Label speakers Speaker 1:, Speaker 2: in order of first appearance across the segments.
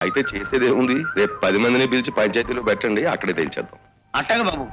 Speaker 1: అయితే చేసేదేముంది, రేపు 10 మందిని పిలిచి పంచాయతీలో పెట్టండి, అక్కడే తెలిచేద్దాం.
Speaker 2: అట్టగా బాబు,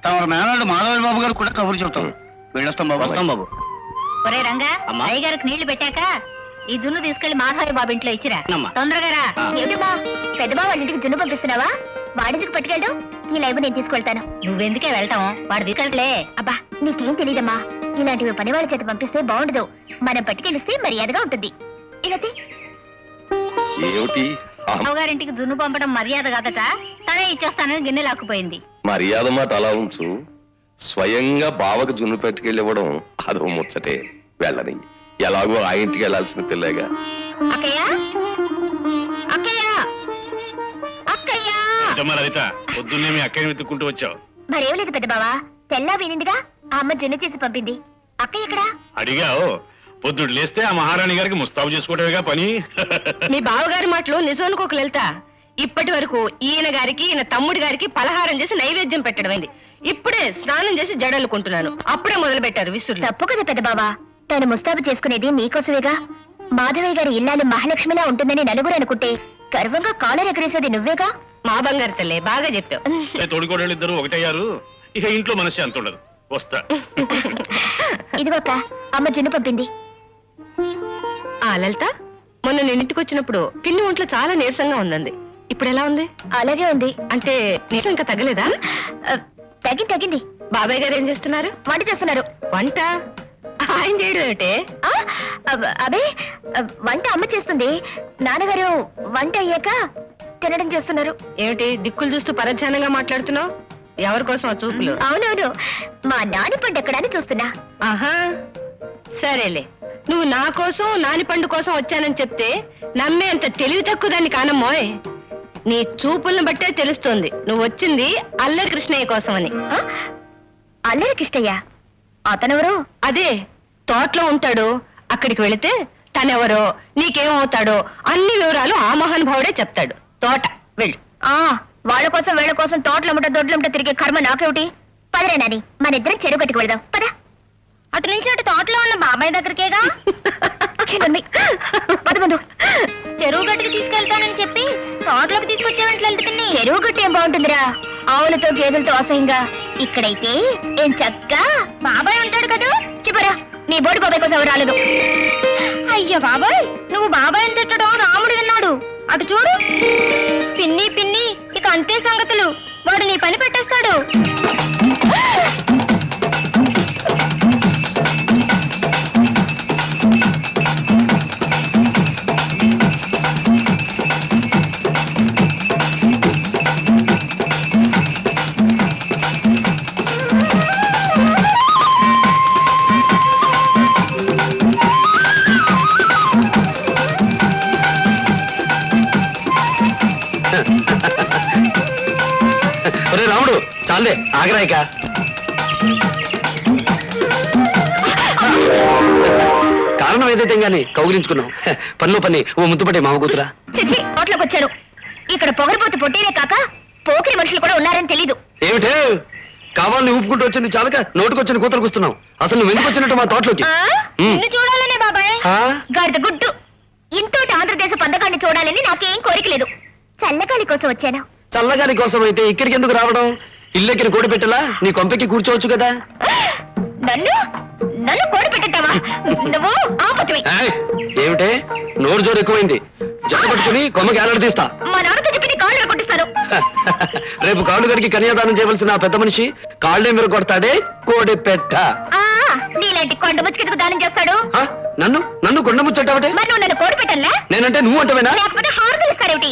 Speaker 2: తమరు మేనాడు మాధవ బాబు గారు కూడా కబురు చెబుతాం. వెళ్ళొస్తాం బాబు.
Speaker 3: వస్తాం బాబు.
Speaker 4: ఒరే రంగా,
Speaker 3: అమ్మా.
Speaker 4: అయ్య గారికి నీళ్లు పెట్టాక ఈ జున్ను తీసుకెళ్లి మాధవయ్య బాబు ఇంట్లో ఇచ్చిరా.
Speaker 3: అమ్మా.
Speaker 4: తొందరగా రా.
Speaker 5: ఏమిటమ్మా పెద్ద బావ వాళ్ళ ఇంటికి జున్ను పంపిస్తున్నావా? వాడింటికి పట్టుకెళ్ళడు, నీ లైవ్ నేను తీసుకెళ్తాను.
Speaker 4: నువ్వెందుకే వెళ్తాం, వాడు తీసుకెళ్ళలే.
Speaker 5: అబ్బా నీకేం తెలీదమ్మా, ఇలాంటివి పనివాళ్ళ చేత పంపిస్తే బాగుండదు. మనం పట్టుకెళ్ళిస్తే మర్యాదగా ఉంటుంది. ఇలా
Speaker 1: ఏమిటి
Speaker 4: గారింటికి జున్ను పంపడం మర్యాద కాదట, తనే ఇచ్చేస్తానని గిన్నె లాక్కుపోయింది.
Speaker 1: మర్యాద మాట అలా ఉంచు, స్వయంగా బావకు జున్ను పెట్టుకెళ్ళివ్వడం అదో ముచ్చటే. వెళ్ళని, ఎలాగో ఆ ఇంటికి వెళ్ళాల్సిన పిల్లగా.
Speaker 4: అక్కయ్య అక్కయ్య అక్కయ్య.
Speaker 3: పొద్దున్నే మీ అక్కయ్య వెతుక్కుంటూ వచ్చావు.
Speaker 5: మరేం లేదు పెద్ద బావా, తెల్లా వినిందిగా ఆ అమ్మ జున్ను చేసి పంపింది. అక్క ఎక్కడా?
Speaker 3: అడిగావు, పొద్దుడు లేస్తే ఆ మహారాణి గారికి ముస్తాబు చేసుకోవడమేగా పని.
Speaker 6: మీ బావగారి మాటలు నిజం అనుకోక లలిత. ఇప్పటి వరకు ఈయన గారికి ఈయన తమ్ముడి గారికి పలహారం చేసి నైవేద్యం పెట్టడమైంది. ఇప్పుడే స్నానం చేసి జడలుకుంటున్నాను, అప్పుడే మొదలు పెట్టారు విసురు.
Speaker 5: తప్పు కదా పెద్ద బావా, తను ముస్తాబు చేసుకునేది నీకోసమేగా. మాధవయ్య గారి ఇల్లాలు మహాలక్ష్మిలా ఉంటుందని నలుగురు అనుకుంటే గర్వంగా కాలర్ ఎగరేసేది నువ్వేగా.
Speaker 6: మా బంగారు తల్లే, బాగా చెప్పావు.
Speaker 3: తోడుకోడళ్ళు ఇద్దరు ఒకటయ్యారు, ఇక ఇంట్లో మనసు అంత ఉండదు. వస్తా.
Speaker 5: ఇదిగోక అమ్మ జున్ను పంపింది.
Speaker 6: ఆ లలిత, మొన్న నేను ఇంటికి వచ్చినప్పుడు పిన్ని ఒంట్లో చాలా నీరసంగా ఉందండి. ఇప్పుడు ఎలా ఉంది?
Speaker 5: అలాగే ఉంది.
Speaker 6: అంటే నీరసం ఇంకా తగ్గలేదా?
Speaker 5: తగ్గింది.
Speaker 6: బాబాయ్ గారు ఏం చేస్తున్నారు?
Speaker 5: వంట చేస్తున్నారు.
Speaker 6: వంట ఆయన చేయడం ఏమిటే?
Speaker 5: అబే వంట అమ్మ చేస్తుంది, నాన్నగారు వంట అయ్యాక తినడం చేస్తున్నారు.
Speaker 6: ఏమిటి దిక్కులు చూస్తూ పరధ్యానంగా మాట్లాడుతున్నావు? ఎవరి కోసం ఆ చూపులు?
Speaker 5: అవునవును, మా నాని పండు ఎక్కడా అని చూస్తున్నా.
Speaker 6: ఆహా, సరేలే. నువ్వు నా కోసం నాని పండు కోసం వచ్చానని చెప్తే నమ్మే అంత తెలివి తక్కువ దాన్ని కానమ్మోయ్. నీ చూపులను బట్టే తెలుస్తోంది నువ్వు వచ్చింది అల్లరి కృష్ణయ్య కోసం అని.
Speaker 5: అల్లరి కిష్టయ్య? అతనెవరు?
Speaker 6: అదే తోటలో ఉంటాడు. అక్కడికి వెళితే తనెవరో నీకేమవుతాడో అన్ని వివరాలు ఆ మహానుభావుడే చెప్తాడు. తోట వెళ్ళు.
Speaker 5: వాళ్ళ కోసం వీళ్ళ కోసం తోటలమ్మట దొడ్లమ్మట తిరిగే కర్మ నాకేమిటి? పదరే నాని, మన ఇద్దరం చెరువు గట్టుకు వెళదాం పద. అటు నుంచి అటు తోటలో ఉన్న బాబాయ్ దగ్గరికేగా. పదమందు చెరువు గట్టుకు తీసుకెళ్తానని చెప్పి తోటలోకి తీసుకొచ్చావంటే చెరువు గట్టు ఏం బాగుంటుందిరా, ఆవులతో గేదెలతో అసహ్యంగా. ఇక్కడైతే ఏం చక్కగా బాబాయ్ ఉంటాడు కదా. చెప్పరా, నీ బోడి బాబాయ్ కోసం రాలేదు. అయ్యో బాబాయ్, నువ్వు బాబాయ్ అని తిట్టడం రాముడు విన్నాడు. అటు చూడు, పిన్ని పిన్ని, ఇక అంతే సంగతులు. వాడు నీ పని పెట్టేస్తాడు.
Speaker 2: ఒరే రాముడు, చాలే ఆగరాయిక. కారణం ఏదైతే గాని కౌగిలించుకున్నాం. పనిలో పని ఓ ముద్దుపట్టే మామ కూతురా.
Speaker 5: చిచి, తోటలోకి వచ్చాను. ఇక్కడ పొగరపోతు పొట్టేనే కాక పోకిరి మనుషులు కూడా ఉన్నారని తెలీదు.
Speaker 2: ఏమిటే కావాలని ఊపుకుంటూ వచ్చింది చాలక నోటుకొచ్చిన కూతురు కూస్తున్నావు. అసలు నువ్వు ఎందుకు వచ్చినట్టు మా తోటలోకి?
Speaker 5: నిన్ను చూడాలనే బాబాయ్. గాడిద గుడ్డు, ఇంతోటి ఆంధ్రదేశ పథకాన్ని చూడాలని నాకేం కోరిక లేదు. చల్లగాలి కోసం వచ్చాను.
Speaker 2: చల్లగాలి కోసం అయితే ఇక్కడికి ఎందుకు రావడం? ఇల్లెక్కిన కోడి పెట్టలా నీ కొంపెక్కి కూర్చోవచ్చు కదా.
Speaker 5: నన్ను నన్ను కోడి పెట్టావా నువ్వు? ఆపతివి.
Speaker 2: ఏమిటే నోరు జోరు ఎక్కువైంది. జట్టు పట్టుకుని కొమ్మకి ఏలాడి తీస్తా.
Speaker 5: మా నాన్నతో చెప్పి కాళ్ళు కొట్టిస్తాను.
Speaker 2: రేపు కాళ్ళు గడికి కన్యాదానం చేయవలసిన పెద్ద మనిషి కాళ్ళే మీరు కొడతాడే కోడి పెట్ట.
Speaker 5: నీలాంటి కొండ ముచ్చుకెందుకు దానం చేస్తాడు?
Speaker 2: నన్ను నన్ను కొండ ముచ్చటావటే?
Speaker 5: మరి నువ్వు నన్ను కోడి పెట్టాలా?
Speaker 2: నేనంటే నువ్వు అంటవేనా?
Speaker 5: లేకపోతే హారతులు ఇస్తారేమిటి?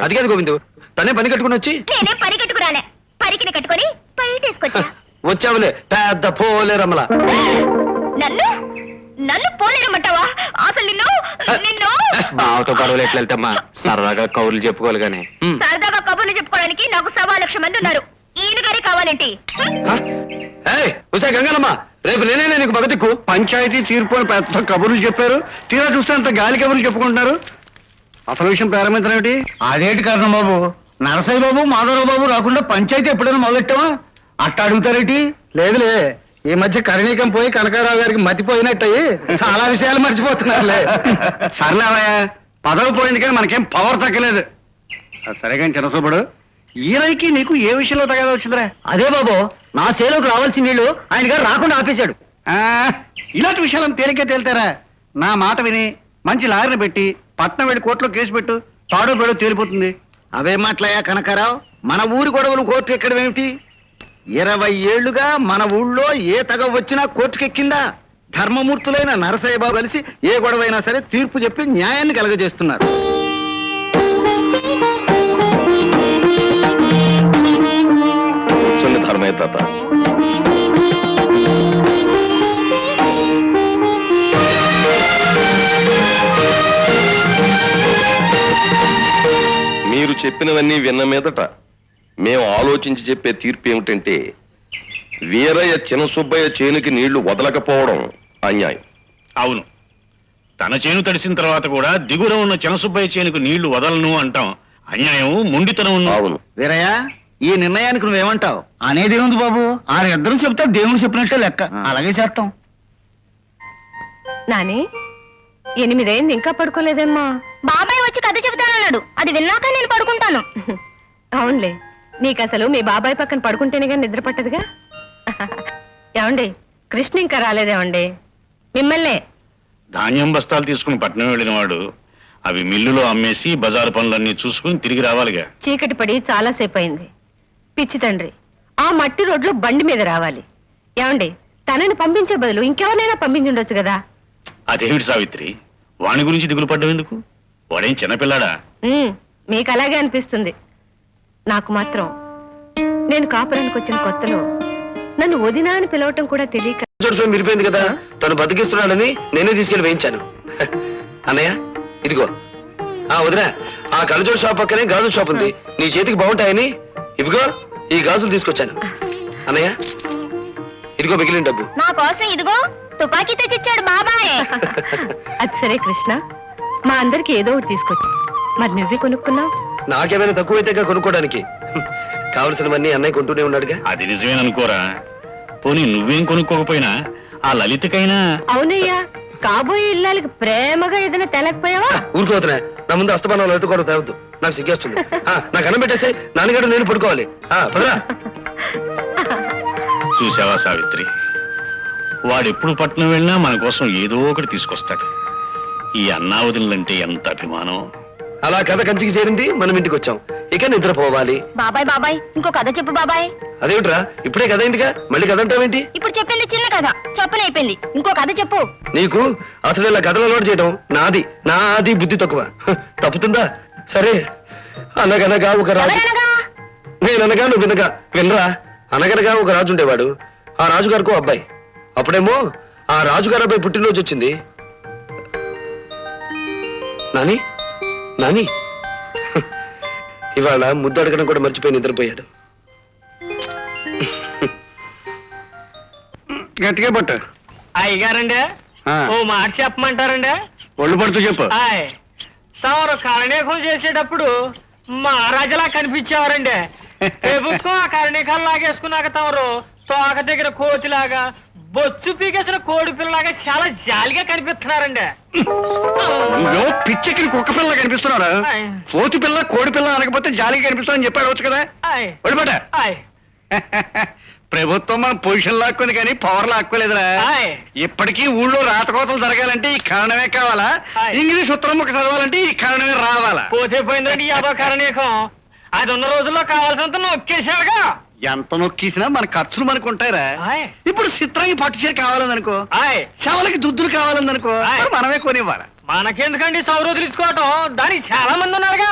Speaker 2: అది కాదు గోవిందు, తనే పని కట్టుకుని వచ్చి.
Speaker 5: నేనే పని కట్టుకురాలే, పరికిని కట్టుకొని బయటేసుకొచ్చా.
Speaker 2: వచ్చావులే పెద్ద పోలేరమ్మలా.
Speaker 5: నన్ను నన్ను పోలేరమ్మంటావా? అసలు నిన్ను నిన్ను
Speaker 2: బావతో గొడవలు ఎట్లా వెళ్తామ్మా? సరదాగా కౌరులు చెప్పుకోవాలి గాని.
Speaker 5: సరదాగా కబుర్లు చెప్పుకోవడానికి నాకు 1,00,000 మంది ఉన్నారు. ఈయన గారే కావాలేంటి?
Speaker 2: ఉసా గంగనమ్మ, రేపు నేనే నీకు పగతిక్కు.
Speaker 7: పంచాయతీ తీర్పు అని పెద్ద కబుర్లు చెప్పారు, తీరా చూస్తే అంత గాలి కబుర్లు చెప్పుకుంటున్నారు. అసలు విషయం ప్రారంభించడం అదేంటి కారణం బాబు? నరసయ్య బాబు మాధవరావు బాబు రాకుండా పంచాయతీ ఎప్పుడైనా మొదలెట్టావా? అట్ట అడుగుతారేంటి? లేదులే, ఈ మధ్య కరణీకం పోయి కనకారావు గారికి మతిపోయినట్టయి చాలా విషయాలు మర్చిపోతున్నారులే. సర్లేవయ్యా, పదవి పోయింది కానీ మనకేం పవర్ తగ్గలేదు సరే కానీ చిన్నసూపుడు ఈయనకి నీకు ఏ విషయంలో తగ్గదా వచ్చిందిరా?
Speaker 2: అదే బాబు, నా సేలోకి రావాల్సిన నీళ్లు ఆయన గారు రాకుండా ఆపేశాడు.
Speaker 7: ఆ, ఇలాంటి విషయాలను తేలిగ్గా తేల్తారా? నా మాట విని మంచి లాయర్ని పెట్టి పట్నం వెళ్ళి కోర్టులో కేసు పెట్టు, తాడో పేడో తేలిపోతుంది.
Speaker 8: అవే మాటలయ్యా కనకారావు, మన ఊరి గొడవలు కోర్టు ఎక్కడం ఏమిటి? 20 ఏళ్లుగా మన ఊళ్ళో ఏ తగ వచ్చినా కోర్టుకెక్కిందా? ధర్మమూర్తులైన నరసయ్య బాబు కలిసి ఏ గొడవైనా సరే తీర్పు చెప్పి న్యాయాన్ని కలగజేస్తున్నారు.
Speaker 1: కూర్చోండి ధర్మయ్య తాత. మీరు చెప్పినవన్నీ విన్న మీదట మేము ఆలోచించి చెప్పే తీర్పు ఏమిటంటే, వీరయ్య చిన్నసుబ్బయ్య చేనుకి నీళ్లు వదలకపోవడం అన్యాయం.
Speaker 3: అవును, తన చేను తడిసిన తర్వాత కూడా దిగున ఉన్న చినసుబ్బయ్య చేనుకు నీళ్లు వదలను అంటాం అన్యాయం, మొండితనం.
Speaker 1: అవును.
Speaker 8: వీరయ్య, ఈ నిర్ణయానికి నువ్వేమంటావు?
Speaker 7: అనేది ఉంది బాబు, ఇద్దరు చెప్తే దేవుడు చెప్పినట్టే లెక్క. అలాగే చేస్తాం.
Speaker 6: నాని 8 అయింది, ఇంకా పడుకోలేదేమ్మా?
Speaker 5: బాబాయ్ వచ్చి కథ చెబుతానన్నాడు, అది విన్నాక నేను పడుకుంటాను.
Speaker 6: అవునులే, నీకు అసలు మీ బాబాయ్ పక్కన పడుకుంటేనే కానీ నిద్ర పట్టదుగా. ఏమండి, కృష్ణ ఇంకా రాలేదేమండి? మిమ్మల్నే.
Speaker 3: ధాన్యం బస్తాలు తీసుకుని పట్నం వెళ్ళిన వాడు అవి మిల్లులో అమ్మేసి బజారు పనులన్నీ చూసుకుని తిరిగి రావాలిగా.
Speaker 6: చీకటి పడి చాలాసేపు అయింది. పిచ్చి తండ్రి, ఆ మట్టి రోడ్లో బండి మీద రావాలి. ఏమండి, తనని పంపించే బదులు ఇంకెవరినైనా పంపించుండొచ్చు కదా.
Speaker 3: అదేమిటి సావిత్రి, వాణి గురించి దిగులు పడ్డం ఎందుకు? వాడేం చిన్నపిల్లాడా?
Speaker 6: మీకు అలాగే అనిపిస్తుంది. నాకు మాత్రం నేను కాపురానికి వచ్చిన కొత్తలో నన్ను వదినా అని పిలవటం కూడా తెలియక
Speaker 2: చూడు మిరిపోయింది కదా, తను బతికిస్తున్నాడని నేనే తీసుకెళ్లి వేయించాను. అన్నయ్య ఇదిగో. వదినా, ఆ కళ్ళజోడు షాప్ పక్కనే గాజుల షాప్ ఉంది, నీ చేతికి బాగుంటాయని ఇదిగో ఈ గాజులు తీసుకొచ్చాను. అన్నయ్య ఇదిగో మిగిలిన డబ్బు.
Speaker 5: నా కోసం ఇదిగో తుపాకీ తెచ్చిచ్చాడు బాబాయ్.
Speaker 6: అది సరే కృష్ణ, మా అందరికి ఏదో ఒకటి తీసుకొచ్చు. మరి నువ్వే కొనుక్కున్నావు.
Speaker 2: నాకేమైనా తక్కువైతేగా కొనుక్కోవడానికి? కావలసినవన్నీ అన్నయ్య కొంటూనే ఉన్నాడుగా.
Speaker 3: అది నిజమేననుకోరా. పోనీ నువ్వేం కొనుక్కోకపోయినా ఆ లలితకైనా.
Speaker 6: అవునయ్యా, కాబోయే ఇల్లాలకి ప్రేమగా ఏదైనా తెలకపోయావా?
Speaker 2: ఊరుకోతున్నా, నా ముందు అస్తమానం ఎత్తుకోవడం తేవద్దు, నాకు సిగ్గేస్తుంది. నాకు అన్నం పెట్టేసి నాన్నగారు నేను పడుకోవాలి. పదరా.
Speaker 3: చూసావా సావిత్రి, వాడెప్పుడు పట్నం వెళ్ళినా మన కోసం ఏదో ఒకటి తీసుకొస్తాడు. ఈ అన్నావదులంటే ఎంత అభిమానం.
Speaker 2: అలా కథ కంచికి చేరింది, మనం ఇంటికి వచ్చాం, ఇక నిద్రపోవాలి.
Speaker 5: బాబాయ్ బాబాయ్ ఇంకో కథ చెప్పు బాబాయ్.
Speaker 2: అదేమిట్రా, ఇప్పుడే కథ అయిందిగా మళ్ళీ కథ అంటావేంటి?
Speaker 5: ఇప్పుడు చెప్పింది చిన్న కథ, చెప్పనైపోయింది. ఇంకో కథ చెప్పు.
Speaker 2: నీకు అసలు ఇలా కథలు అలవాటు చేయడం నాది బుద్ధి తక్కువ. తప్పుతుందా? సరే. అనగనగా ఒక రాజు.
Speaker 5: ఎవరనగా?
Speaker 2: నేననగా నువ్వు వినగా. వినరా. అనగనగా ఒక రాజు ఉండేవాడు. ఆ రాజుగారికి ఓ అబ్బాయి. అప్పుడేమో ఆ రాజుగారి అబ్బాయి పుట్టినరోజు వచ్చింది. నాని నాని ఇవాళ ముద్దు అడగడం కూడా మర్చిపోయి నిద్రపోయాడు.
Speaker 7: గట్టిగా పట్టు.
Speaker 9: అయ్యగారండి,
Speaker 7: ఆ.
Speaker 9: ఓ మాట చెప్పమంటారండి?
Speaker 7: ఒళ్ళు పడుతూ చెప్పు.
Speaker 9: ఆయ్, తమరు కరణీకం చేసేటప్పుడు మహారాజులా కనిపించేవారండి. ప్రభుత్వం ఆ కరణీకాలు లాగేసుకున్నాక తమరు తోక దగ్గర కోతిలాగా, బొచ్చు పీకేసిన కోడి పిల్లలాగా చాలా జాలిగా కనిపిస్తున్నారండి.
Speaker 7: నువ్వో పిచ్చెక్కి కుక్క పిల్ల కనిపిస్తున్నారా?
Speaker 9: ఆయ్.
Speaker 7: పోతి పిల్ల కోడి పిల్ల అనకపోతే జాలిగా కనిపిస్తానని చెప్పాడు వచ్చు కదా.
Speaker 9: ఆయ్,
Speaker 7: ఒడిపట.
Speaker 9: ఆయ్,
Speaker 7: ప్రభుత్వం మన పొజిషన్ లాక్కుంది కానీ పవర్ లాక్కోలేదురా.
Speaker 9: ఆయ్.
Speaker 7: ఇప్పటికీ ఊళ్ళో రాతకోతలు జరగాలంటే ఈ కారణమే కావాలా?
Speaker 9: ఆయ్.
Speaker 7: ఇంగ్లీష్ ఉత్తరం ముక్క చదవాలంటే ఈ కారణమే రావాలా?
Speaker 9: పోతే పోయిందండి యాదో కరణీకం. అది ఉన్న రోజుల్లో కావాల్సినంత నొక్కేశాడుగా.
Speaker 7: ఎంత నొక్కేసినా మన ఖర్చులు మనకు ఉంటాయిరా.
Speaker 9: ఆయ్.
Speaker 7: ఇప్పుడు చిత్రానికి పట్టు చీర కావాలనుకో,
Speaker 9: ఆయ్,
Speaker 7: శవలకి దుద్దులు కావాలనుకో,
Speaker 9: ఆయ్.
Speaker 7: మరి మనమే కొనివ్వాలి.
Speaker 9: మనకెందుకండి సౌరోజులు తీసుకోవటం? దానికి చాలా మంది ఉన్నారుగా.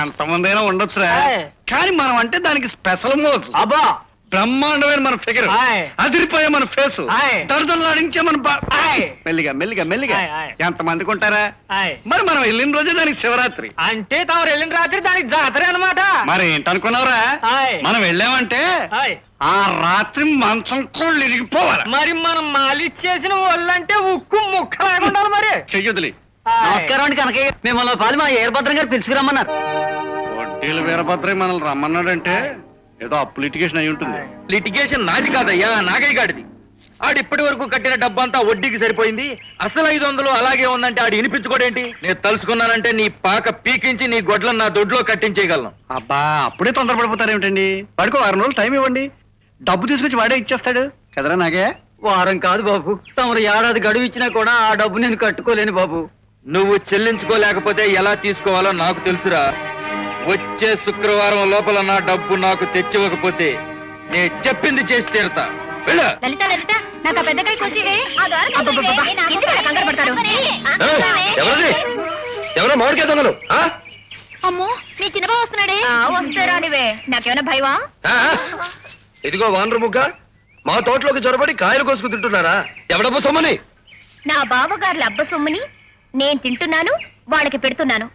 Speaker 7: ఎంతమంది అయినా ఉండొచ్చురా,
Speaker 9: ఆయ్.
Speaker 7: కానీ మనం అంటే దానికి స్పెషల్ మోజు.
Speaker 9: అబ్బా,
Speaker 7: బ్రహ్మాండమైన మన ఫిగర్,
Speaker 9: ఆయ్.
Speaker 7: అదిరిపోయే మన ఫేసు,
Speaker 9: ఆయ్.
Speaker 7: దళదళలాడించే మన
Speaker 9: ఆయ్.
Speaker 7: మెల్లిగా మెల్లిగా మెల్లిగా
Speaker 9: ఆయ్, ఆయ్.
Speaker 7: ఎంతమందికి ఉంటారా?
Speaker 9: ఆయ్.
Speaker 7: మరి మనం వెళ్ళిన రోజే దానికి శివరాత్రి.
Speaker 9: అంటే తమరు వెళ్ళిన రాత్రి దానికి జాతర అన్నమాట.
Speaker 7: మరి ఏంటనుకున్నావురా?
Speaker 9: ఆయ్.
Speaker 7: మనం వెళ్ళామంటే
Speaker 9: ఆయ్.
Speaker 7: ఆ రాత్రి మంచం కోళ్ళు ఇరిగిపోవాలి.
Speaker 9: మరి మనం మాలిచ్చేసిన ఒళ్ళంటే ఉక్కు ముక్కలాగా ఉండాలి మరి.
Speaker 7: చెయ్యొదిలి.
Speaker 9: ఆయ్.
Speaker 2: నమస్కారం అండి కనకయ్య, మిమ్మల్ని పాలి మా ఏర్భద్రం గారు పిలుచుకురమ్మన్నారు.
Speaker 7: వడ్డీలు వీరభద్రయ్య మనల్ని రమ్మన్నాడంటే ఏదో అప్పు లిటిగేషన్ అయి ఉంటుంది.
Speaker 2: లిటిగేషన్ నాది కాదయ్యా, నాగయ్య గాడిది.
Speaker 10: ఆడిప్పటి వరకు కట్టిన డబ్బంతా వడ్డీకి సరిపోయింది. అసలు 500 అలాగే ఉందంటే ఆడు వినిపించుకోడేంటి? నేను తలుచుకున్నానంటే నీ పాక పీకించి నీ గొడ్లను నా దొడ్లో కట్టించేయగలను.
Speaker 7: అబ్బా అప్పుడే తొందరపడిపోతారు ఏమిటండి? వాడికి 6 రోజులు టైం ఇవ్వండి, డబ్బు తీసుకొచ్చి వాడే ఇచ్చేస్తాడు కదరా నాగే.
Speaker 10: వారం కాదు బాబు, తమరు ఏడాది గడువు ఇచ్చినా కూడా ఆ డబ్బు నేను కట్టుకోలేను బాబు. నువ్వు చెల్లించుకోలేకపోతే ఎలా తీసుకోవాలో నాకు తెలుసురా. వచ్చే శుక్రవారం లోపల నా డబ్బు నాకు తెచ్చివ్వకపోతే నేను చెప్పింది చేసి తీరుతా. వెళ్ళు.
Speaker 5: లలిత లలిత నాకు ఆ పెద్దకాయ కోసివే. అబ్బబ్బబ్బబ్బా, ఎందుకు అలా కంగారు పడతారు?
Speaker 2: ఎవరది? ఎవరో మామిడికాయ దొంగలు? ఆ?
Speaker 5: అమ్మో మీ చిన్నబాబు వస్తున్నాడే. వస్తారా నీవే, నాకేమైనా భయమా?
Speaker 2: ఆ? ఇదిగో వానరు ముగ్గ, మా తోటలోకి చొరబడి కాయలు కోసుకు తింటున్నారా? ఎవడబ్బు సొమ్మని?
Speaker 5: నా బావగారుల అబ్బ సొమ్ముని నేను తింటున్నాను, వాళ్ళకి పెడుతున్నాను.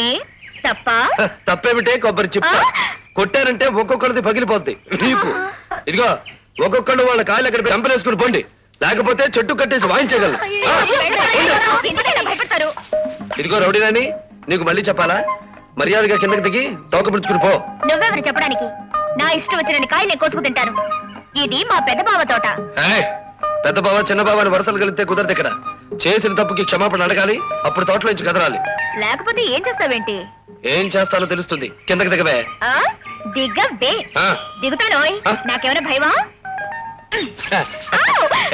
Speaker 5: ఏ తప్ప?
Speaker 2: తప్పేమిటే కొబ్బరి చిప్ప. కొట్టారంటే ఒక్కొక్కరిది పగిలిపోద్ది నీకు. ఇదిగో ఒక్కొక్కళ్ళు వాళ్ళ కాయలు ఎక్కడ చంపలేసుకుని పోండి, లేకపోతే చెట్టు కట్టేసి వాయించగలను.
Speaker 5: భయపడతారు.
Speaker 2: ఇదిగో రౌడీనాని, నీకు మళ్ళీ చెప్పాలా? మర్యాదగా కిందకి దిగి తోక పుడుచుకుని పో.
Speaker 5: నువ్వెవరు చెప్పడానికి? నా ఇష్టం వచ్చిన కాయలు నేను కోసుకు తింటాను. ఇది మా పెద్ద బావ తోట.
Speaker 2: ఏయ్, పెద్ద బావ చిన్న బావ అని వరుసలు కలిగితే కుదరదు ఇక్కడ. చేసిన తప్పుకి క్షమాపణ అడగాలి, అప్పుడు తోటలో నుంచి కదరాలి.
Speaker 5: లేకపోతే ఏం చేస్తావేంటి?
Speaker 2: ఏం చేస్తానో తెలుస్తుంది. కిందకి దిగవే.
Speaker 5: దిగవే.
Speaker 2: ఆ.
Speaker 5: దిగుతానోయ్. నాకేమైనా భయమా?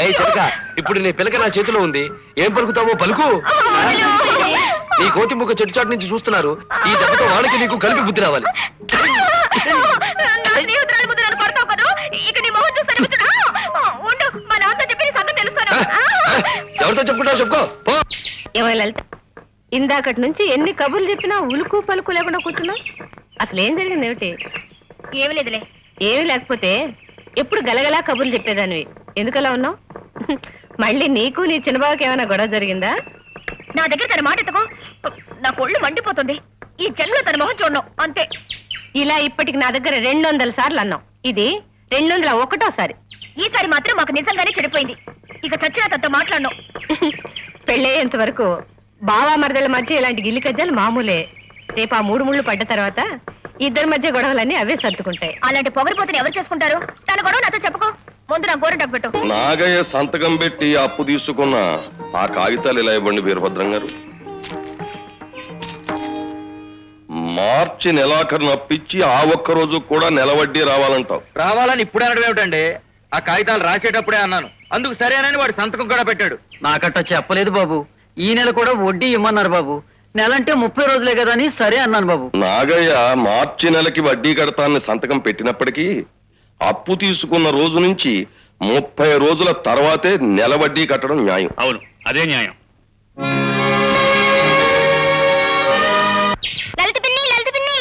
Speaker 2: ఏయ్ చిలక, ఇప్పుడు నీ పిలక నా చేతిలో ఉంది, ఏం పలుకుతావో పలుకు. నీ కోతి ముక్క చెట్టు చాటు నుంచి చూస్తున్నారు. ఈ దెబ్బతో వాడికి నీకు కలిపి బుద్ధి రావాలి. ఎవరితో చెప్పుకుంటావు చెప్పుకో పో.
Speaker 6: ఏమై లలిత, ఇందాకటి నుంచి ఎన్ని కబుర్లు చెప్పినా ఉలుకు పలుకు లేకుండా కూర్చున్నా. అసలు ఏం జరిగింది ఏమిటి?
Speaker 5: ఏమి లేదులే.
Speaker 6: ఏమీ లేకపోతే ఎప్పుడు గలగలా కబుర్లు చెప్పేదానివి, ఎందుకలా ఉన్నావు? మళ్ళీ నీకు నీ చిన్నబాబుకి ఏమైనా గొడవ జరిగిందా?
Speaker 5: నా దగ్గర తన మాట ఎత్తుకో, నా కొళ్ళు మండిపోతుంది. ఈ జన్మలో తన మొహం చూడను అంతే.
Speaker 6: ఇలా ఇప్పటికి నా దగ్గర 200 సార్లు అన్నావు, ఇది 201వ.
Speaker 5: ఈసారి మాత్రం మాకు నిజంగానే చెడిపోయింది. ఇక చచ్చిన తనతో మాట్లాడను.
Speaker 6: పెళ్ళయ్యేంత వరకు బావా మరదల మధ్య ఇలాంటి గిల్లి కజ్జాలు మామూలే. రేపు ఆ 3 ముళ్ళు పడ్డ తర్వాత ఇద్దరి మధ్య గొడవలన్నీ అవే సర్దుకుంటాయి.
Speaker 5: అలాంటి పొగరిపోతుని ఎవరు చేసుకుంటారు? తన గొడవ నాతో చెప్పుకో. ముందు నా గోరు డబ్బు పెట్టు.
Speaker 1: నాగయ్య సంతకం పెట్టి అప్పు తీసుకున్న ఆ కాగితాలు ఇలా ఇవ్వండి వీరభద్రం గారు. మార్చి నెలాఖరున అప్పిచ్చి ఆ ఒక్క రోజు కూడా నెల వడ్డీ రావాలంటావు.
Speaker 10: రావాలని ఇప్పుడే అనడం ఏమిటండి? ఆ కాగితాలు రాసేటప్పుడే అన్నాను, అందుకు సరేనని వాడు సంతకం కూడా పెట్టాడు.
Speaker 11: నాకట్ట చెప్పలేదు బాబు. ఈ నెల కూడా వడ్డీ ఇమ్మన్నారు బాబు. నెలంటే 30 రోజులే కదా అని సరే అన్నాను బాబు.
Speaker 1: నాగయ్య మార్చి నెలకి వడ్డీ కడతానని సంతకం పెట్టినప్పటికీ అప్పు తీసుకున్న రోజు నుంచి 30 రోజుల తర్వాతే నెల వడ్డీ కట్టడం న్యాయం.
Speaker 3: అవును, అదే న్యాయం.
Speaker 5: లలిత పిన్ని, లలిత పిన్ని,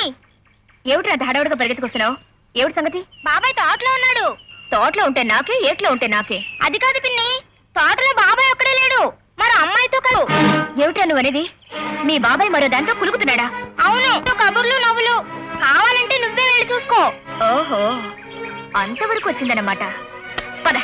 Speaker 5: ఏమిటి అంత హడావుడిగా పరిగెత్తుకొస్తున్నావు? ఏమిటి సంగతి? బాబాయ్ తోటలో ఉన్నాడు. తోటలో ఉంటే నాకే, ఏట్లో ఉంటే నాకే. అది కాదు పిన్ని, తోటలో బాబాయ్ ఒక్కడే లేడు, మరో అమ్మాయితో కలు. ఏమిటా నువ్వు అనేది? మీ బాబాయ్ మరో దాంతో కులుకుతున్నాడా? అవును, కబుర్లు నవ్వులు. కావాలంటే నువ్వే వెళ్ళి చూసుకో. ఓహో, అంతవరకు వచ్చిందన్నమాట. పద.